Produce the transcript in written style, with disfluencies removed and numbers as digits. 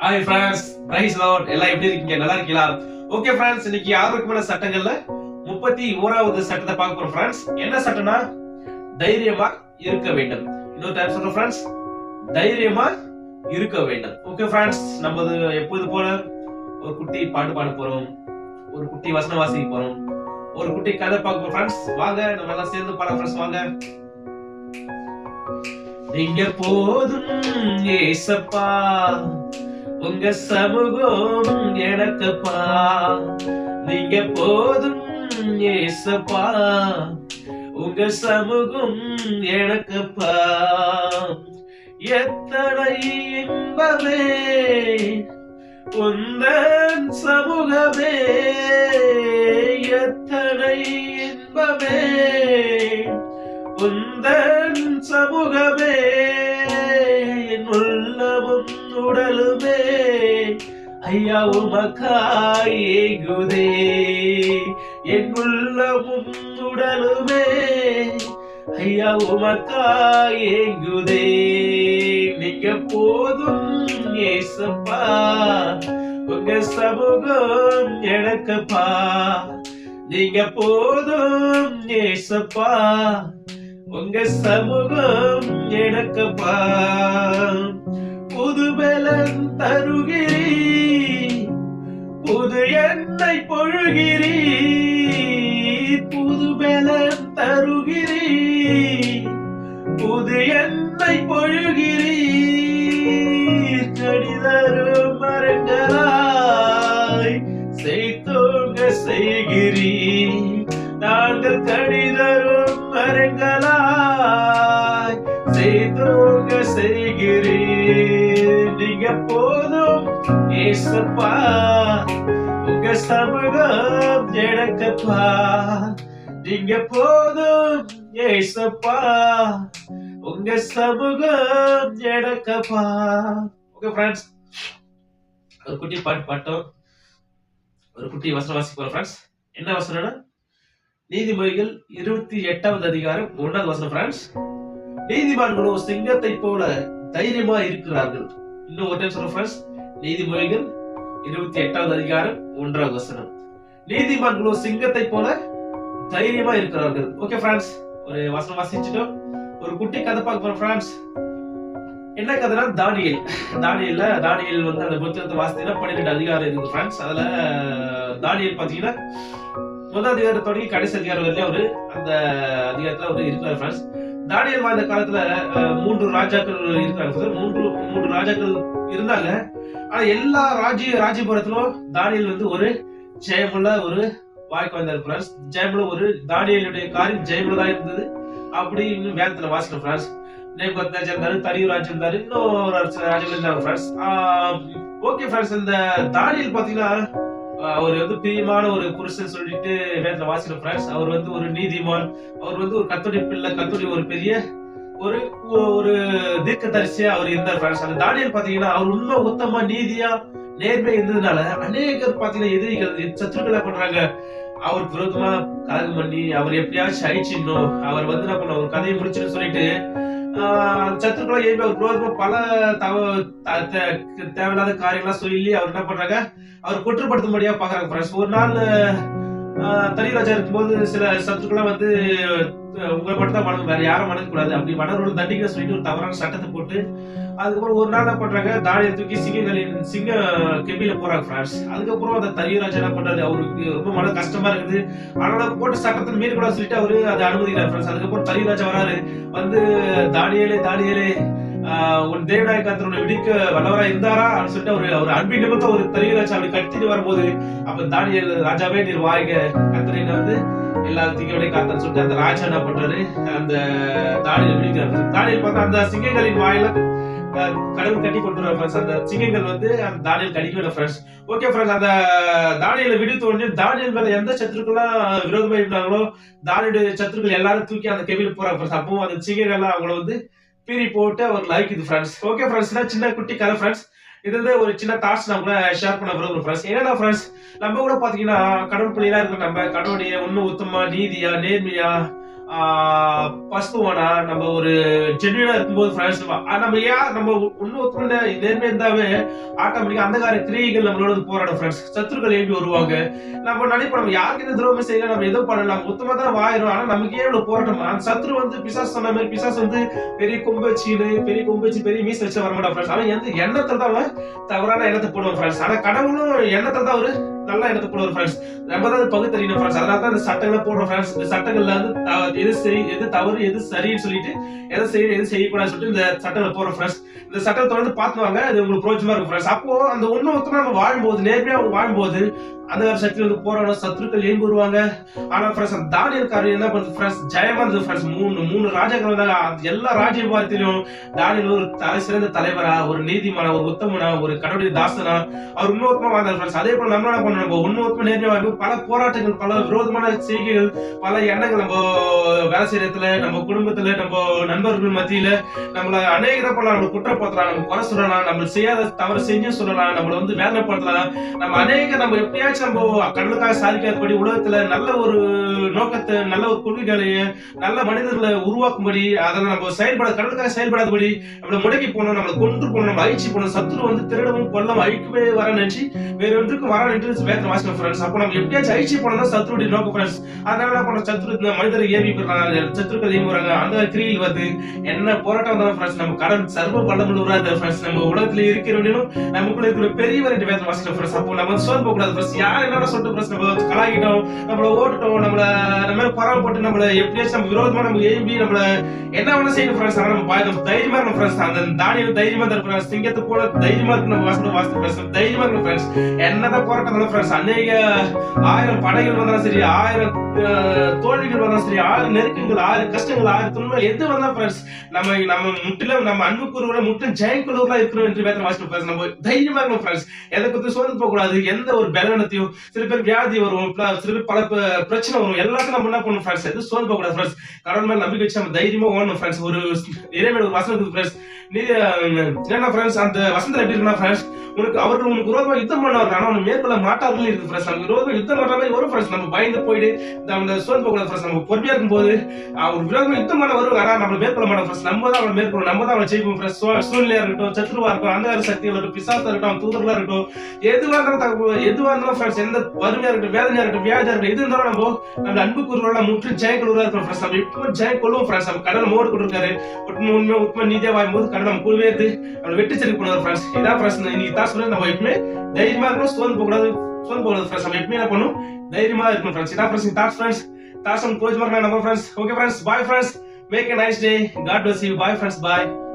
Hi friends, price Lord. எல்லாம் எப்படி இருக்கீங்க? நல்லா இருக்கீங்களா? ஓகே ஃப்ரெண்ட்ஸ், இன்னைக்கு 6க்கு மேல சட்டங்கள்ல 31வது சட்டத்தை பார்க்க போறோம் ஃப்ரெண்ட்ஸ். என்ன சட்டம்னா தைரியமா இருக்க வேண்டும். இன்னொரு டைம் சொல்றேன் ஃப்ரெண்ட்ஸ், தைரியமா இருக்க வேண்டும். ஓகே ஃப்ரெண்ட்ஸ், நம்ம எப்போது போல ஒரு குட்டி பாட்டு பாட போறோம், ஒரு குட்டி வசனம் வாசிக்க போறோம், ஒரு குட்டி கதை பார்க்க போறோம் ஃப்ரெண்ட்ஸ். வாங்க நம்ம எல்லாம் சேர்ந்து பாடலாம் ஃப்ரெண்ட்ஸ். வாங்க. நீங்க போதும் ஏசப்பா, உங்க சமூகம் எனக்குப்பா. நீங்க போதும் ஏசப்பா, உங்க சமூகம் எனக்குப்பா. எத்தனை இன்பமே உந்தன் சமூகமே, எத்தனை இன்பமே உந்தன் சமூகமே. என் உள்ளமும் உடலுமே ஐயா உமக்காய் ஏங்குதே. என் உள்ளமும் உடலுமே ஐயா உமக்காய் ஏங்குதே. நீங்க போதும் ஏசப்பா, உங்க சமூகம் எனக்குப்பா. நீங்க போதும் ஏசப்பா, உங்க சமூகம் எனக்குப்பா. புது பலன் தருகிறீ, புது எண்ணெய் பொழுகிறீ, புது பலன் தருகிறீ, புது எண்ணெய் பொழுகிறீ. கடிதரும் மரங்களாய் செய்தோங்க செய்கிறீ. நாங்கள் கடிதரும் மரங்களாய் செய்தோங்க செய்கிறீ. நீங்க போதும் ஏசப்பா, உங்க சமூகம் எனக்குப்பா. நீங்க போதும் ஏசப்பா, உங்க சமூகம் எனக்குப்பா. ஓகே ஃப்ரெண்ட்ஸ், ஒரு குட்டி பாட்டு பாட்டோம், ஒரு குட்டி வசனம் வாசிக்க போறோம் ஃப்ரெண்ட்ஸ். என்ன வசனம்னா நீதிமொழிகள் 28வது அதிகாரம் 1வது வசனம் ஃப்ரெண்ட்ஸ். நீதிமான்களோ சிங்கத்தை போல தைரியமா இருக்கிறார்கள். இன்னும் ஒரு டைம் சொல்றேன் ஃப்ரெண்ட்ஸ், நீதிமொழிகள் 28வது அதிகாரம் 1வது வசனம். நீதிமான்களோ சிங்கத்தை போல தைரியமா இருக்கிறார்கள். ஓகே ஃப்ரெண்ட்ஸ், ஒரு வசனம் வாசிச்சிட்டோம், ஒரு குட்டி கதை பார்க்க போறோம் ஃப்ரெண்ட்ஸ். என்ன கதைனா தானியேல் வந்து அந்த புத்தகத்தை வாசித்தீங்கன்னா 12 அதிகாரம் இருக்கு ஃப்ரெண்ட்ஸ். அதுல தானியேல் பாத்தீங்கன்னா முதல் அதிகாரம் தொடங்கி கடைசி அதிகாரம் வரையும் அவரு அந்த அதிகாரத்துல அவரு இருக்கிறார் ஃப்ரெண்ட்ஸ். தானியேல் வாழ்ந்த காலத்துல 3 ராஜாக்கள் இருக்காங்க. மூன்று ராஜாக்கள் இருந்தாங்க. ஆனா எல்லா ராஜ்யபுரத்திலும் தானியேல் வந்து ஒரு ஜெயமுள்ள ஒரு வாய்க்கு வந்தார் ஃப்ரெண்ட்ஸ். ஜெயமுள்ள ஒரு தானியேலுடைய காரியம் ஜெயமுள்ளதா இருந்தது அப்படின்னு வேதத்துல வாசிக்கணும் ஃப்ரெண்ட்ஸ். நேபுகாத்நேச்சர் இருந்தாரு, தரியு ராஜா இருந்தாரு, இன்னும் ஒரு ராஜாக்கள் இருந்தாங்க ஃப்ரெண்ட்ஸ். ஓகே ஃப்ரெண்ட்ஸ், இந்த தானியேல் பாத்தீங்கன்னா அவர் வந்து பிரியமான ஒரு புருஷன் சொல்லிட்டு வேதத்துல வாசிக்கணும் ஃப்ரெண்ட்ஸ். அவர் வந்து ஒரு நீதிமான், அவர் வந்து ஒரு கர்த்தருடைய பிள்ளை, கர்த்தருடைய ஒரு பெரிய ஒரு ஒரு தீர்க்கதரிசியா அவர் இருந்தார் ஃப்ரெண்ட்ஸ். அந்த தானியேல் பாத்தீங்கன்னா அவர் உண்மை உத்தமா நீதியா நேர்மை இருந்ததுனால அநேகர் பாத்தீங்கன்னா எதிரிகள் சத்துருக்களை பண்றாங்க. அவருக்கு விரோதமா கலகம் பண்ணி அவர் எப்படியாச்சும் அழிச்சிடணும், அவர் வந்து என்ன பண்ண ஒரு கதையை முடிச்சுன்னு சொல்லிட்டு சத்துருக்களை ஏற்பி அவர் விரோதமா பல தேவையில்லாத காரியங்கள்லாம் சொல்லி அவர் என்ன பண்றாங்க, அவர் குற்றப்படுத்தும்படியா பாக்குறாங்க ஃப்ரெண்ட்ஸ். ஒரு நாள் தனி ராஜா இருக்கும்போது சில சத்துருக்கெல்லாம் வந்து உங்களை மட்டும் தான் வணங்கும், வேற யாரும் வணங்க கூடாது அப்படி வணங்குறது தண்டிக்க சொல்லிட்டு ஒரு தவறான சட்டத்தை போட்டு அதுக்கப்புறம் ஒரு நாள் என்ன பண்றாங்க, தானியேல் தூக்கி சிங்க கெபில போறாங்க ஃப்ரெண்ட்ஸ். அதுக்கப்புறம் அந்த தரியராஜா என்ன பண்றாரு, அவருக்கு ரொம்ப மன கஷ்டமா இருக்குது, அதனால போட்ட சட்டத்தை மீறி கூட சொல்லிட்டு அவரு அதை அனுமதிக்கிறார் ஃப்ரெண்ட்ஸ். அதுக்கப்புறம் தரியராஜா வராரு, வந்து தானியேலே உன் தேவனாய கர்த்தர் உன்னை விடுவிக்க வல்லவரா இருந்தாரா அப்படின்னு சொல்லிட்டு அவர் அன்பின் நிமித்தம் ஒரு தரியராஜா அப்படி கட்டிட்டு வரும்போது, அப்ப தானியேல் ராஜாவே நீர் வாய்க கர்த்தரை வந்து எல்லா திங்களையும் காத்தன்னு சொல்லிட்டு அந்த ராஜா என்ன பண்றாரு, அந்த தானியேல் விடுவிக்கிறார். தானியேல் பார்த்தா அந்த சிங்கங்களின் வாயில கடவுள் கட்டி கொண்டு ஃப்ரெண்ட்ஸ். அந்த சிங்கங்கள் வந்து அந்த தானியேல் கடிக்கல ஃப்ரெண்ட்ஸ். ஓகே ஃப்ரெண்ட்ஸ், அந்த தானியேலை விடுவித்த உடனே தானியேல் மேல எந்த சத்துருக்கெல்லாம் விரோதமா இருந்தாங்களோ தானியேலுடைய சத்துருக்கள் எல்லாரும் தூக்கி அந்த கெபில போறாங்க ஃப்ரெண்ட்ஸ். அப்போ அந்த சிங்கங்கள்லாம் அவங்கள வந்து பீறி போட்டு அவர் லைக் இது ஃப்ரெண்ட்ஸ். ஓகே ஃப்ரெண்ட்ஸ், சின்ன குட்டி கதை ஃப்ரெண்ட்ஸ். இது வந்து ஒரு சின்ன தாட்ஸ் நான் கூட ஷேர் பண்ண விரும்புறேன் ஃப்ரெண்ட்ஸ். என்னன்னா ஃப்ரெண்ட்ஸ், நம்ம கூட பாத்தீங்கன்னா கடவுள் பிள்ளைகளா இருக்க நம்ம கடவுளுடைய ஒன்னும் உத்தமா நீதியா நேர்மையா பசுவானா நம்ம ஒரு ஜென்யூனா இருக்கும்போது ஃப்ரெண்ட்ஸ் நம்ம ஏன் நம்ம இன்னொருத்தருடைய நேர்மையா இருந்தாவே ஆட்டோமேட்டிக்கா அந்தகார கிரியைகள் நம்மளோட போராடும் ஃப்ரெண்ட்ஸ். சத்துருக்கள் எழுப்பி வருவாங்க. நம்ம நினைப்போம் நம்ம யாருக்கு எந்த துரோகமே செய்யல, நம்ம எதுவும் பண்ணல, நம்ம உத்தமா தான் வாயிரும். ஆனா நமக்கு ஏன் இவ்வளவு போராட்டம்? அந்த சத்துரு வந்து பிசாசு சொன்ன மாதிரி பிசாசு வந்து பெரிய கொம்பு வச்சு பெரிய மீஸ் வச்சு வரமாட்டான் ஃப்ரெண்ட்ஸ். அவன் எந்த எண்ணத்துல தான் அவன் தவறான எண்ணத்தை போடுவான் ஃப்ரெண்ட்ஸ். ஆனா கடவுளும் எண்ணத்துல தான் அவரு நல்ல எண்ணத்தை போடுவார் ஃப்ரெண்ட்ஸ். நம்ம தான் பகுத்தறியணும் ஃப்ரெண்ட்ஸ். அதனால தான் இந்த சட்டங்களை போடுறோம் ஃப்ரெண்ட்ஸ். இந்த சட்டங்கள்ல வந்து எது சரி எது தவறு எது சரின்னு சொல்லிட்டு எதை செய்ய எது செய்யக்கூடாதுன்னு சொல்லிட்டு இந்த சட்டங்களை போடுறோம் ஃப்ரெண்ட்ஸ். இந்த சட்டத்தை தொடர்ந்து பார்த்துவாங்க, அது உங்களுக்கு பிரோஜனமா இருக்கும் ஃப்ரெண்ட்ஸ். அப்போ அந்த ஒண்ணு ஒருத்தர் நம்ம வாழும்போது நேர்மையா வாழும்போது அந்த சக்தி வந்து போராடும், சத்துருக்கள் எழும்பி வருவாங்க. ஆனா ஃப்ரெண்ட்ஸ் அந்த தானியல் காரியம் என்ன பண்ணுது ஃப்ரெண்ட்ஸ்? ஜெயமா இருந்தது ஃப்ரெண்ட்ஸ். மூணு ராஜாக்கள் வந்தாங்க. எல்லா ராஜ்யபாரத்திலும் தானியல் ஒரு தலை சிறந்த தலைவரா, ஒரு நீதிமானா, ஒரு உத்தமனா, ஒரு கடவுளுடைய தாசனா அவர் இன்னொருத்தமா வாழ்ந்தார் ஃப்ரெண்ட்ஸ். அதே போல நம்ம என்ன பண்ணணும்? நம்ம இன்னொருத்தமா நேர்மையா வாழ்க்கை பல போராட்டங்கள், பல விரோதமான செய்கைகள், பல எண்ணங்கள் நம்ம வேலை செய்யறதுல, நம்ம குடும்பத்துல, நம்ம நண்பர்கள் மத்தியில நம்மள அநேக பண்ணலாம். நம்ம குற்றப்படுத்தலாம், நம்ம குறை சொல்லலாம், நம்ம செய்யாத தவறு செஞ்சு சொல்லலாம், நம்மள வந்து வேதனைப்படுத்தலாம். நம்ம எப்படியாச்சும் நம்ம கடலுக்காக சாதிக்காதபடி உலகத்துல நல்ல ஒரு நோக்கத்தை, நல்ல ஒரு கொள்கைகளைய, நல்ல மனிதர்களை உருவாக்கும்படி, அதை நம்ம கடலுக்காக செயல்படாதபடி நம்மள முடக்கி போனோம், நம்மளை கொன்று போனோம், நம்ம அழிச்சு போனோம். சத்துரு வந்து திருடவும் கொல்லவும் அழிக்கவே வர நினைச்சு வேற ஒன்றுக்கும் வர நின்று வேதனை வாசிக்கணும் ஃப்ரெண்ட்ஸ். அப்போ நம்ம எப்படியாச்சும் அழிச்சு போனோம் தான் சத்துருடைய நோக்கம் ஃப்ரெண்ட்ஸ். அதனால என்ன பண்ண சத்துரு இந்த மனிதரை ஏவி போடுறாங்க, சத்துருக்கள் ஏவி போறாங்க. அந்த கிரியில் வருது என்ன போராட்டம் தான் ஃப்ரெண்ட்ஸ். நம்ம கடல் சர்வ வல்லமுள்ளவராக ஃப்ரெண்ட்ஸ். நம்ம உலகத்துல இருக்கிறவங்களும் நமக்குள்ள இருக்கிற பெரியவர் என்று வேதனை வாசிக்கணும் ஃப்ரெண்ட்ஸ். அப்போ நம்ம சோர்ந்து போக கூடாது ஃப்ரெண்ட்ஸ். யார் என்ன சொல்லிட்டு ஃப்ரெண்ட்ஸ் நம்ம கலாகிட்டோம், நம்மள ஓட்டுட்டோம், நம்ம பரவ போட்டு நம்மள எப்படியாச்சும் நம்ம விரோதமா நம்ம ஏம்பி நம்மள என்ன வேணா செய்யணும் ஃப்ரெண்ட்ஸ். ஆனா நம்ம தைரியமா இருக்கணும் ஃப்ரெண்ட்ஸ். அந்த தானியல் தைரியமா தான் ஃப்ரெண்ட்ஸ். சிங்கத்தை போல தைரியமா இருக்கு நம்ம வாசனை ஃப்ரெண்ட்ஸ். தைரியமா இருக்கணும் ஃப்ரெண்ட்ஸ். என்னதான் போராட்டம் தான் ஃப்ரெண்ட்ஸ். அநேக 1000 படைகள் வந்தாலும் சரி, 1000 தோல்விகள் வந்தாலும் சரி, 1000 நெருக்கங்கள், 1000 கஷ்டங்கள், 1000 துன்பங்கள் எது வந்தா ஃப்ரெண்ட்ஸ் நம்ம முற்றிலும் நம்ம அன்புக்குருவரை முற்றிலும் ஜெயக்குழுவா இருக்கிறோம் என்று வேதனை வாசிக்கணும் ஃப்ரெண்ட்ஸ். நம்ம தைரியமா இருக்கணும் ஃப்ரெண்ட்ஸ். எதை பத்தி சோர்ந்து போக கூடாது. எந்த ஒரு பலவீனத்தையும், சில பேர் வியாதி வரும், சில பேர் பல பிரச்சனை வரும், எல்லாத்தையும் நம்ம என்ன பண்ணணும் ஃப்ரெண்ட்ஸ்? எது சோர்ந்து போக கூடாது ஃப்ரெண்ட்ஸ். கடவுள் மேல நம்பிக்கை வச்சு நம்ம தைரியமா ஓடணும் ஃப்ரெண்ட்ஸ். ஒரு இறைவன் ஒரு வசனம் இருக்குது ஃப்ரெண்ட்ஸ். என்ன ஃப்ரெண்ட்ஸ் அந்த வசனத்துல எப்படி இருக்குன்னா ஃப்ரெண்ட்ஸ், அவர்கள் உனக்கு விரோதமா யுத்தம் பண்ணுவாங்க, ஆனா அவனை மேற்கொள்ள மாட்டார்கள் இருக்கு ஃப்ரெண்ட்ஸ். நம்ம விரோதமா யுத்தம் பண்ற மாதிரி வரும் ஃப்ரெண்ட்ஸ். நம்ம பயந்து போயிட்டு நம்ம சோர்ந்து போக கூடாது ஃப்ரெண்ட்ஸ். நம்ம பொறுமையா இருக்கும்போது அவர் விரோதமா யுத்தம் பண்ண வருவாங்க, ஆனா நம்ம மேற்கொள்ள மாட்டோம் ஃப்ரெண்ட்ஸ். நம்ம தான் அவனை மேற்கொள்ளும், நம்ம தான் அவனை ஜெயிப்போம் ஃப்ரெண்ட்ஸ். சூழ்நிலையா இருக்கட்டும், சத்துருவா இருக்கட்டும், அந்த சக்திகள் இருக்கட்டும், பிசாசா இருக்கட்டும், தூதர்களா இருக்கட்டும், எதுவா இருந்தாலும் ஃப்ரெண்ட்ஸ், எந்த வறுமையா இருக்கட்டும், வேதனையா இருக்கட்டும், வியாதியா இருக்கட்டும், எது இருந்தாலும் நம்ம அன்புக்குருவா முற்று ஜெயக்குழுவா இருக்கோம் ஃப்ரெண்ட்ஸ். நம்ம இப்போ ஜெயக்கொள்ளும் ஃப்ரெண்ட்ஸ். நம்ம கடவுள் மோடு கொடுத்துருக்காரு. உண்மை நீதியா வாங்கும்போது கடவுள் நம்ம கூடவே இருந்து நம்ம வெற்றி செலுத்தி போனார் ஃப்ரெண்ட்ஸ். இதான் ஃப்ரெண்ட்ஸ் இன்னைக்கு தான் சொல்ல நம்ம எப்பவுமே தைரியமா இருக்கணும், சோர்ந்து போக கூடாது ஃப்ரெண்ட்ஸ். நம்ம எப்பவுமே என்ன பண்ணணும்? தைரியமா இருக்கணும் ஃப்ரெண்ட்ஸ். இதான் ஃப்ரெண்ட்ஸ் தாட்ஸ் ஃப்ரெண்ட்ஸ். தாட்ஸ் கோச் மார்க் நம்ம friends. Okay friends, bye friends. Make a nice day. God bless you. Bye friends. Bye.